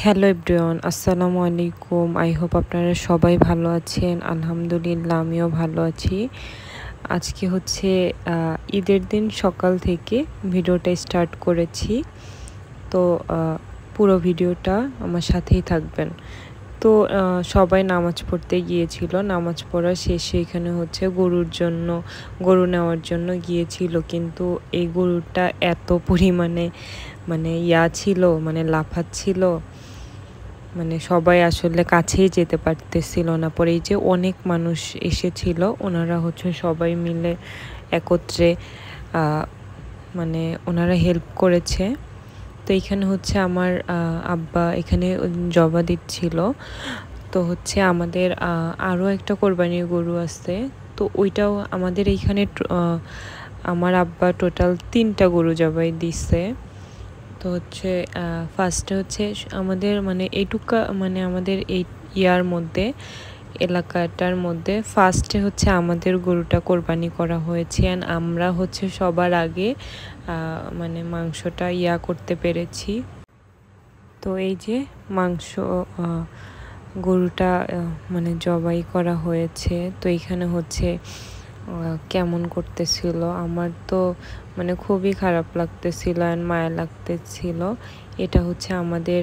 Hello everyone, আসসালামু আলাইকুম। I hope আপনারা সবাই ভালো আছেন। আলহামদুলিল্লাহ আমিও ভালো আছি। আজকে হচ্ছে ঈদের দিন সকাল থেকে ভিডিওটা স্টার্ট করেছি। তো পুরো ভিডিওটা আমার সাথেই থাকবেন। তো সবাই নামাজ পড়তে গিয়েছিল। নামাজ পড়া শেষে এখানে হচ্ছে গরু নেওয়ার জন্য গিয়েছিল, কিন্তু এই গরুটা এত পরিমাণে ছিল, লাফাচ্ছিল, সবাই আসলে কাছেই যেতে পারতেছিল না। পরে এই যে অনেক মানুষ এসেছিল, ওনারা হচ্ছে সবাই মিলে একত্রে ওনারা হেল্প করেছে। তো এখানে হচ্ছে আমার আব্বা এখানে জবা দিচ্ছিল। তো হচ্ছে আমাদের আরও একটা কোরবানির গরু আছে, তো ওইটাও আমাদের এইখানে আমার আব্বা টোটাল 3টা গরু জবাই দিছে। তো হচ্ছে ফার্স্টে হচ্ছে আমাদের আমাদের এই ইয়ার মধ্যে, এলাকাটার মধ্যে ফার্স্টে হচ্ছে আমাদের গরুটা কোরবানি করা হয়েছে। অ্যান্ড আমরা হচ্ছে সবার আগে মাংসটা করতে পেরেছি। তো এই যে মাংস গরুটা জবাই করা হয়েছে। তো এখানে হচ্ছে কেমন করতেছিল, আমার তো খুবই খারাপ লাগতেছিল অ্যান্ড মায়া লাগতেছিল। এটা হচ্ছে আমাদের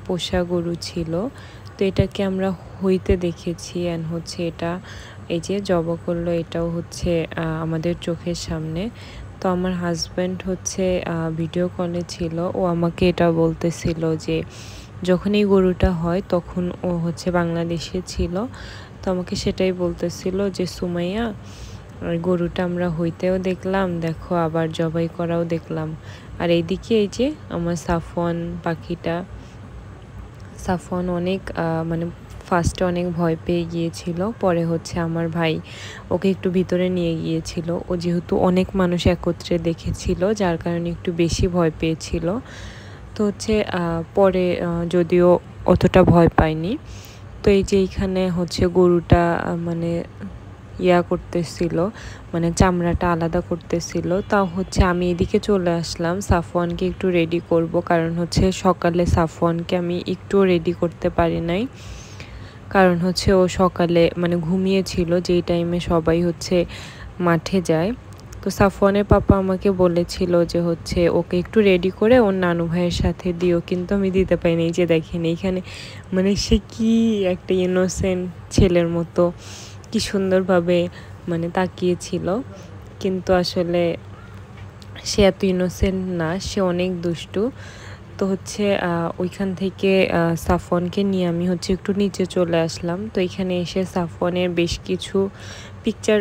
পোষা গরু ছিল। তো এটাকে আমরা হইতে দেখেছি অ্যান্ড হচ্ছে এটা এই যে জবা করলো, এটাও হচ্ছে আমাদের চোখের সামনে। তো আমার হাজব্যান্ড হচ্ছে ভিডিও কলে ছিল, ও আমাকে এটা বলতেছিল যে যখন এই গরুটা হয় তখন ও হচ্ছে বাংলাদেশে ছিল। তো আমাকে সেটাই বলতেছিল যে সুমাইয়া, গরুটা আমরা হইতেও দেখলাম, দেখো আবার জবাই করাও দেখলাম। আর এইদিকে এই যে আমার সাফওয়ান পাখিটা, সাফওয়ান অনেক ফার্স্টে অনেক ভয় পেয়ে গিয়েছিল। পরে হচ্ছে আমার ভাই ওকে একটু ভিতরে নিয়ে গিয়েছিল। ও যেহেতু অনেক মানুষ একত্রে দেখেছিল, যার কারণে একটু বেশি ভয় পেয়েছিল। তো হচ্ছে পরে যদিও অতটা ভয় পায়নি। তো এই যে এইখানে হচ্ছে গরুটা করতেছিল, চামড়াটা আলাদা করতেছিল। তাও হচ্ছে আমি এদিকে চলে আসলাম সাফওয়ানকে একটু রেডি করব, কারণ হচ্ছে সকালে সাফওয়ানকে আমি একটু রেডি করতে পারি নাই। কারণ হচ্ছে ও সকালে ঘুমিয়েছিল, যেই টাইমে সবাই হচ্ছে মাঠে যায়। তো সাফওয়ানের পাপা আমাকে বলেছিল যে হচ্ছে ওকে একটু রেডি করে ওর নানু ভাইয়ের সাথে দিও, কিন্তু আমি দিতে পারিনি। এই যে দেখেন এইখানে সে কি একটা ইনোসেন্ট ছেলের মতো কি সুন্দরভাবে তাকিয়েছিল, কিন্তু আসলে সে এত ইনোসেন্ট না, সে অনেক দুষ্টু। তো হচ্ছে ওইখান থেকে সাফওয়ানকে নিয়ে আমি হচ্ছে একটু নিচে চলে আসলাম। তো এখানে এসে সাফওয়ানের বেশ কিছু পিকচার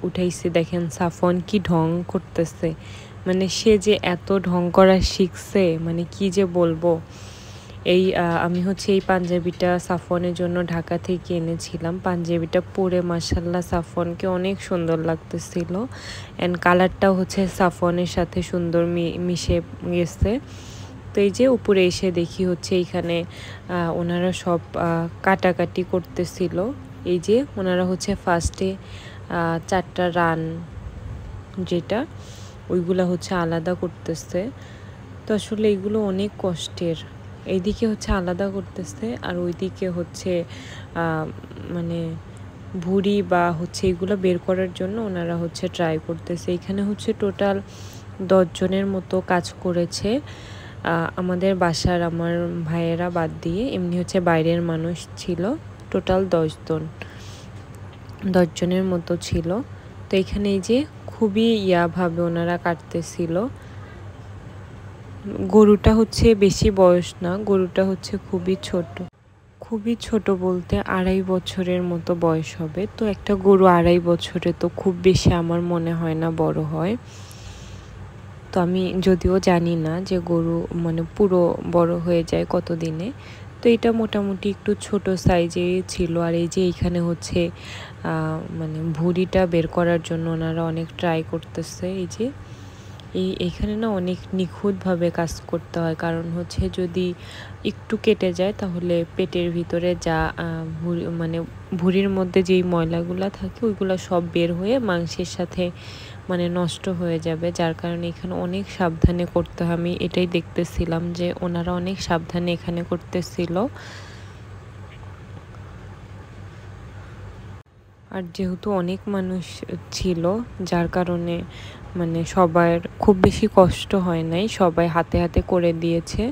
উঠাইছি। দেখেন সাফওয়ান কি ঢং করতেছে, সে যে এত ঢং করা শিখছে, কি যে বলবো। আমি হচ্ছে এই পাঞ্জাবিটা সাফওয়ানের জন্য ঢাকা থেকে এনেছিলাম। পাঞ্জাবিটা পরে মাশাআল্লাহ সাফওয়ানকে অনেক সুন্দর লাগতেছিল, অ্যান্ড কালারটাও হচ্ছে সাফওয়ানের সাথে সুন্দর মিশে গেছে। তো এই যে উপরে এসে দেখি হচ্ছে এইখানে ওনারা সব কাটাকাটি করতেছিল। এই যে ওনারা হচ্ছে ফার্স্টে 4টা রান যেটা ওইগুলা হচ্ছে আলাদা করতেছে। তো আসলে এগুলো অনেক কষ্টের। এইদিকে হচ্ছে আলাদা করতেছে, আর ওইদিকে হচ্ছে ভুঁড়ি বা হচ্ছে এগুলো বের করার জন্য ওনারা হচ্ছে ট্রাই করতেছে। এখানে হচ্ছে টোটাল 10 জনের মতো কাজ করেছে, আমাদের বাসার আমার ভাইয়েরা বাদ দিয়ে। এমনি হচ্ছে বাইরের মানুষ ছিল, টোটাল 10 জনের মতো ছিল। তো এখানে এই যে খুবই ভাবে ওনারা কাটতেছিল। গরুটা হচ্ছে বেশি বয়স না, গরুটা হচ্ছে খুবই ছোট বলতে 2.5 বছরের মতো বয়স হবে। তো একটা গরু 2.5 বছরে তো খুব বেশি আমার মনে হয় না বড় হয়। তো আমি যদিও জানি না যে গরু পুরো বড় হয়ে যায় কত দিনে। তো এটা মোটামুটি একটু ছোট সাইজে ছিল। আর এই যে এইখানে হচ্ছে ভুঁড়িটা বের করার জন্য ওনারা অনেক ট্রাই করতেছে। এই যে এইখানে না অনেক নিখুঁতভাবে কাজ করতে হয়, কারণ হচ্ছে যদি একটু কেটে যায় তাহলে পেটের ভিতরে যা মানে ভুঁড়ির মধ্যে যেই ময়লাগুলো থাকে ওইগুলো সব বের হয়ে মাংসের সাথে মানে নষ্ট হয়ে যাবে, যার কারণে এখানে অনেক সাবধানে করতে হয়। আমি এটাই দেখতেছিলাম যে ওনারা অনেক সাবধানে এখানে করতেছিল। আর যেহেতু অনেক মানুষ ছিল, যার কারণে মানে সবার খুব বেশি কষ্ট হয় নাই, সবাই হাতে হাতে করে দিয়েছে।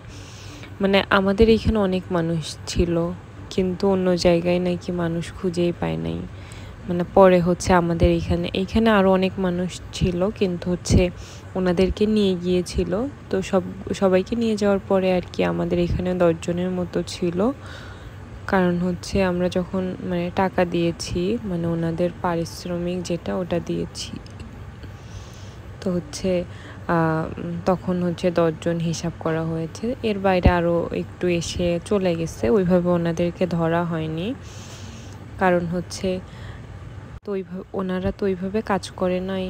মানে আমাদের এখানে অনেক মানুষ ছিল, কিন্তু অন্য জায়গায় নাকি মানুষ খুঁজেই পায় নাই। মানে পরে হচ্ছে আমাদের এইখানে আরও অনেক মানুষ ছিল, কিন্তু হচ্ছে ওনাদেরকে নিয়ে গিয়েছিল। তো সবাইকে নিয়ে যাওয়ার পরে আর কি আমাদের এখানে 10 জনের মতো ছিল। কারণ হচ্ছে আমরা যখন মানে টাকা দিয়েছি, মানে ওনাদের পারিশ্রমিক যেটা ওটা দিয়েছি, তো হচ্ছে তখন হচ্ছে 10 জন হিসাব করা হয়েছে। এর বাইরে আরও একটু এসে চলে গেছে, ওইভাবে ওনাদেরকে ধরা হয়নি। কারণ হচ্ছে তো ওনারা তো ওইভাবে কাজ করে নাই।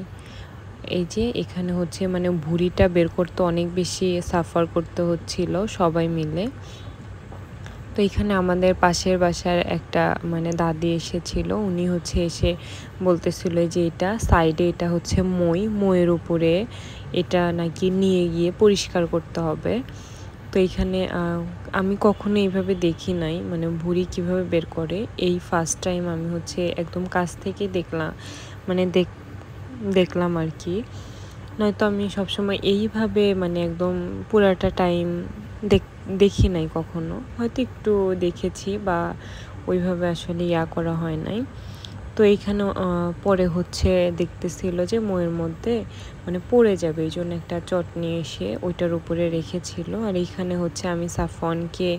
এই যে এখানে হচ্ছে মানে ভুঁড়িটা বের করতে অনেক বেশি সাফার করতে হচ্ছিল সবাই মিলে। তো এখানে আমাদের পাশের বাসার একটা মানে দাদি এসেছিল, উনি হচ্ছে এসে বলতেছিল যে এটা সাইডে এটা হচ্ছে মইয়ের উপরে এটা নাকি নিয়ে গিয়ে পরিষ্কার করতে হবে। তো এখানে আমি কখনো এইভাবে দেখি নাই, মানে ভুঁড়ি কিভাবে বের করে, এই ফার্স্ট টাইম আমি হচ্ছে একদম কাছ থেকে মানে দেখলাম আর কি। নয়তো আমি সবসময় এইভাবে মানে একদম পুরাটা টাইম দেখি নাই কখনো, হয়তো একটু দেখেছি বা ওইভাবে আসলে করা হয় নাই। তো এইখানে পরে হচ্ছে দেখতেছিল যে মইয়ের মধ্যে মানে পড়ে যাবে, এই জন্য একটা চটনি এসে ওইটার উপরে রেখেছিল। আর এইখানে হচ্ছে আমি সাফওয়ানকে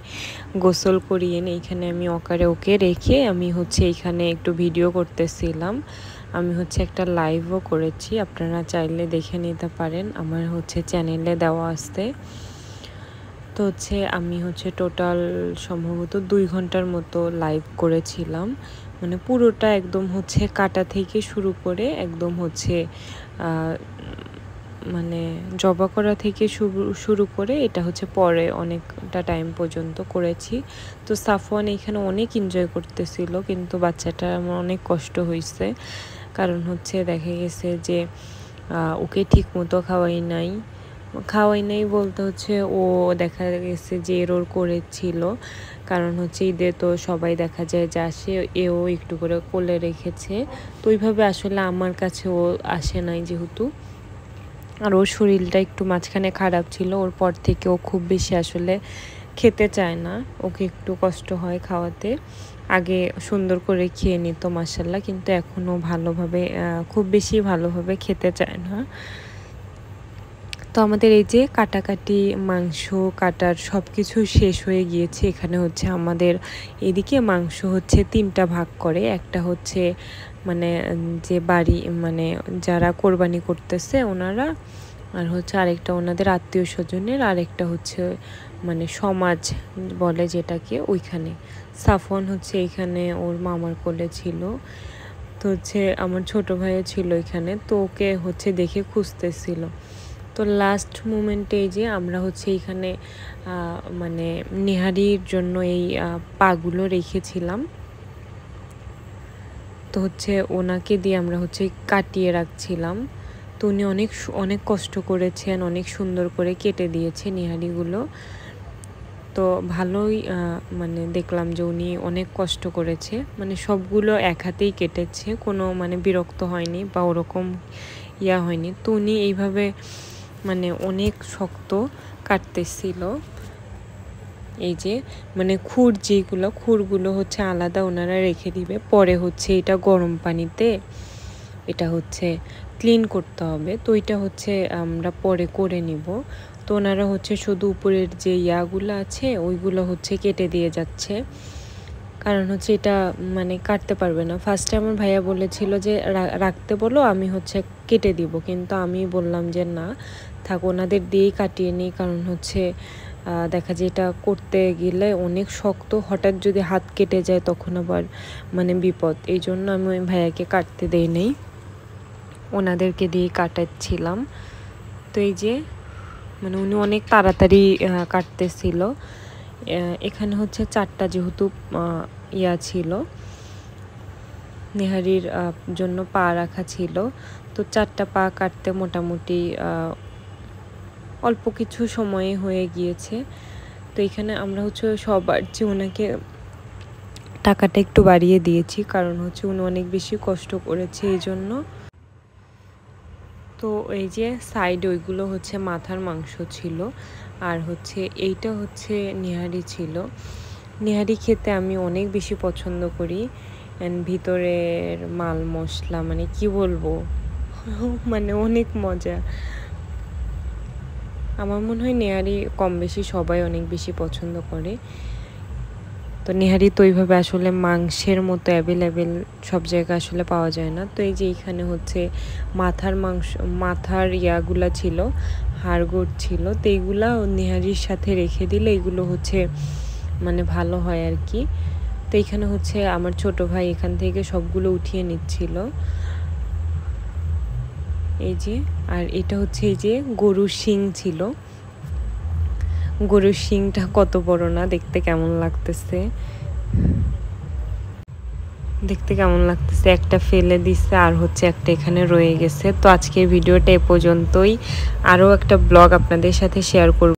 গোসল করিয়ে এইখানে আমি ওকে রেখে আমি হচ্ছে এইখানে একটু ভিডিও করতেছিলাম। আমি হচ্ছে একটা লাইভও করেছি, আপনারা চাইলে দেখে নিতে পারেন, আমার হচ্ছে চ্যানেলে দেওয়া আছে। তো হচ্ছে আমি হচ্ছে টোটাল সম্ভবত 2 ঘন্টার মতো লাইভ করেছিলাম, মানে পুরোটা একদম হচ্ছে কাটা থেকে শুরু করে একদম হচ্ছে মানে জবা করা থেকে শুরু করে এটা হচ্ছে পরে অনেকটা টাইম পর্যন্ত করেছি। তো সাফওয়ান এখানে অনেক এনজয় করতেছিল, কিন্তু বাচ্চাটার আমার অনেক কষ্ট হয়েছে, কারণ হচ্ছে দেখা গেছে যে ওকে ঠিক মতো খাওয়াই নাই বলতে হচ্ছে ও দেখা গেছে যে এরর করেছিল, কারণ হচ্ছে ঈদে তো সবাই দেখা যায় যে আসে, এও একটু করে কোলে রেখেছে। তো ওইভাবে আসলে আমার কাছে ও আসে নাই যেহেতু, আর ওর শরীরটা একটু মাঝখানে খারাপ ছিল, ওর পর থেকে ও খুব বেশি আসলে খেতে চায় না, ওকে একটু কষ্ট হয় খাওয়াতে। আগে সুন্দর করে খেয়ে নিত মাশাআল্লাহ, কিন্তু এখনও ভালোভাবে খুব বেশি ভালোভাবে খেতে চায় না। তো আমাদের এই যে কাটাকাটি মাংস কাটার সব কিছু শেষ হয়ে গিয়েছে। এখানে হচ্ছে আমাদের এদিকে মাংস হচ্ছে 3টা ভাগ করে, একটা হচ্ছে মানে যে বাড়ি মানে যারা কোরবানি করতেছে ওনারা, আর হচ্ছে আরেকটা ওনাদের আত্মীয় স্বজনের, আরেকটা হচ্ছে মানে সমাজ বলে যেটাকে, ওইখানে সাফওয়ান হচ্ছে এখানে ওর মামার কোলে ছিল। তো হচ্ছে আমার ছোট ভাইও ছিল এখানে, তো ওকে হচ্ছে দেখে খুঁজতেছিল। তো লাস্ট মোমেন্টে যে আমরা হচ্ছে এখানে মানে নেহারির জন্য এই পাগুলো রেখেছিলাম, তো হচ্ছে ওনাকে দিয়ে আমরা হচ্ছে কাটিয়ে রাখছিলাম। তো উনি অনেক কষ্ট করেছেন, অনেক সুন্দর করে কেটে দিয়েছে নেহারিগুলো। তো ভালোই মানে দেখলাম যে উনি অনেক কষ্ট করেছে, মানে সবগুলো এক হাতেই কেটেছে, কোনো মানে বিরক্ত হয়নি বা ওরকম হয়নি। তো উনি এইভাবে মানে অনেক শক্ত কাটতেছিল। এই যে মানে খুরগুলো হচ্ছে আলাদা ওনারা রেখে দিবে, পরে হচ্ছে এটা গরম পানিতে এটা হচ্ছে ক্লিন করতে হবে। তো এটা হচ্ছে আমরা পরে করে নিব। তো ওনারা হচ্ছে শুধু উপরের যে ইয়াগুলো আছে ওইগুলো হচ্ছে কেটে দিয়ে যাচ্ছে, কারণ হচ্ছে এটা মানে কাটতে পারবে না। ফার্স্টে আমার ভাইয়া বলেছিল যে রাখতে বলো, আমি হচ্ছে কেটে দিব, কিন্তু আমি বললাম যে না থাক, ওনাদের দিয়েই কাটিয়ে নিই, কারণ হচ্ছে দেখা যায় এটা করতে গেলে অনেক শক্ত, হঠাৎ যদি হাত কেটে যায় তখন আবার মানে বিপদ। এই জন্য আমি ওই ভাইয়াকে কাটতে দেই নেই, ওনাদেরকে দিয়ে কাটাচ্ছিলাম। তো এই যে মানে উনি অনেক তাড়াতাড়ি কাটতেছিল। এখানে হচ্ছে 4টা যেহেতু ইয়া ছিল, নেহারির জন্য পা রাখা ছিল, তো 4টা পা কাটতে মোটামুটি অল্প কিছু সময়ে হয়ে গিয়েছে। তো এখানে আমরা হচ্ছে সবার চেয়ে ওনাকে টাকাটা একটু বাড়িয়ে দিয়েছি, কারণ হচ্ছে উনি অনেক বেশি কষ্ট করেছে এই জন্য। তো এই যে সাইডে ওইগুলো হচ্ছে মাথার মাংস ছিল, আর হচ্ছে এইটা হচ্ছে নেহারি ছিল। নেহারি খেতে আমি অনেক বেশি পছন্দ করি, অ্যান্ড ভিতরের মাল মশলা মানে কি বলবো মানে অনেক মজা। আমার মনে হয় নেহারি কম বেশি সবাই অনেক বেশি পছন্দ করে। তো নেহারি তো ওইভাবে আসলে মাংসের মতো অ্যাভেলেবেল সব জায়গায় আসলে পাওয়া যায় না। তো এই যে এখানে হচ্ছে মাথার মাংস, মাথার ইয়াগুলা ছিল, হাড়গোড় ছিল, তো এইগুলা নেহারির সাথে রেখে দিলে এগুলো হচ্ছে মানে ভালো হয় আর কি। তো এখানে হচ্ছে আমার ছোট ভাই এখান থেকে সবগুলো উঠিয়ে নিচ্ছিল এই যে। আর এটা হচ্ছে এই যে গরুর শিং ছিল, গরুর শিংটা কত বড় না, দেখতে কেমন লাগতেছে, একটা ফেলে দিচ্ছে আর হচ্ছে একটা এখানে রয়ে গেছে। তো আজকের ভিডিওটা এ পর্যন্তই, আরও একটা ব্লগ আপনাদের সাথে শেয়ার করব।